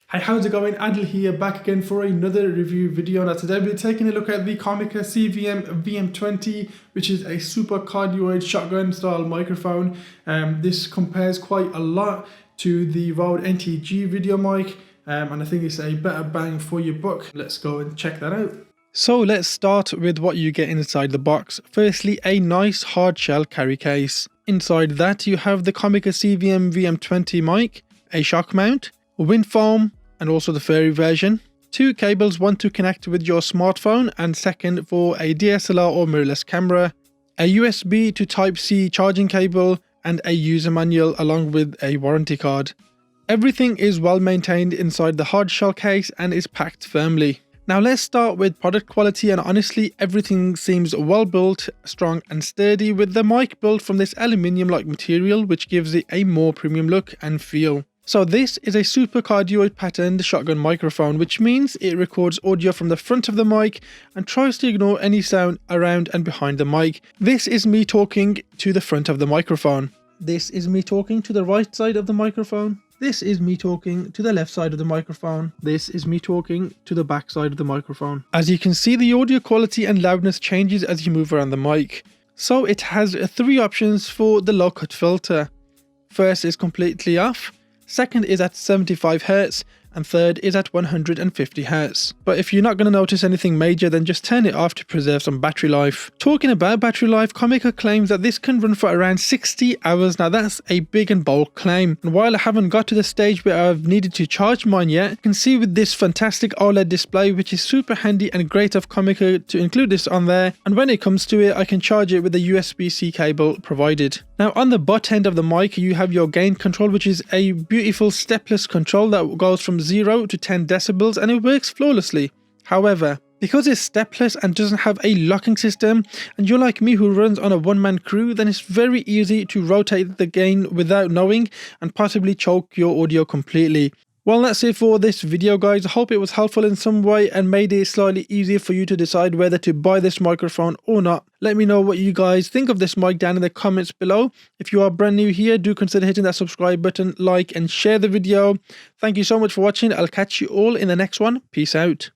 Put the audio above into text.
Hey, how's it going? Adil here, back again for another review video. Now today we're taking a look at the Comica CVM VM20, which is a super cardioid shotgun style microphone. This compares quite a lot to the Rode NTG video mic, and I think it's a better bang for your buck. Let's go and check that out. So let's start with what you get inside the box. Firstly, a nice hard shell carry case. Inside that you have the Comica CVM VM20 mic, a shock mount, wind foam, and also the furry version. Two cables, one to connect with your smartphone and second for a DSLR or mirrorless camera, a USB to Type-C charging cable, and a user manual along with a warranty card. Everything is well maintained inside the hard shell case and is packed firmly. Now let's start with product quality, and honestly everything seems well built, strong and sturdy, with the mic built from this aluminium like material which gives it a more premium look and feel. So this is a super cardioid patterned shotgun microphone, which means it records audio from the front of the mic and tries to ignore any sound around and behind the mic. This is me talking to the front of the microphone. This is me talking to the right side of the microphone. This is me talking to the left side of the microphone. This is me talking to the back side of the microphone. As you can see, the audio quality and loudness changes as you move around the mic. So it has three options for the low cut filter. First is completely off. Second is at 75 Hz, and third is at 150 Hz. But if you're not going to notice anything major, then just turn it off to preserve some battery life. Talking about battery life, Comica claims that this can run for around 60 hours. Now that's a big and bold claim, and while I haven't got to the stage where I've needed to charge mine yet, you can see with this fantastic OLED display, which is super handy and great of Comica to include this on there, and when it comes to it I can charge it with a USB-C cable provided. Now on the butt end of the mic you have your gain control, which is a beautiful stepless control that goes from 0 to 10 decibels and it works flawlessly. However, because it's stepless and doesn't have a locking system, and you're like me who runs on a one-man crew, then it's very easy to rotate the gain without knowing and possibly choke your audio completely. Well, that's it for this video, guys. I hope it was helpful in some way and made it slightly easier for you to decide whether to buy this microphone or not. Let me know what you guys think of this mic down in the comments below. If you are brand new here, do consider hitting that subscribe button, like and share the video. Thank you so much for watching. I'll catch you all in the next one. Peace out.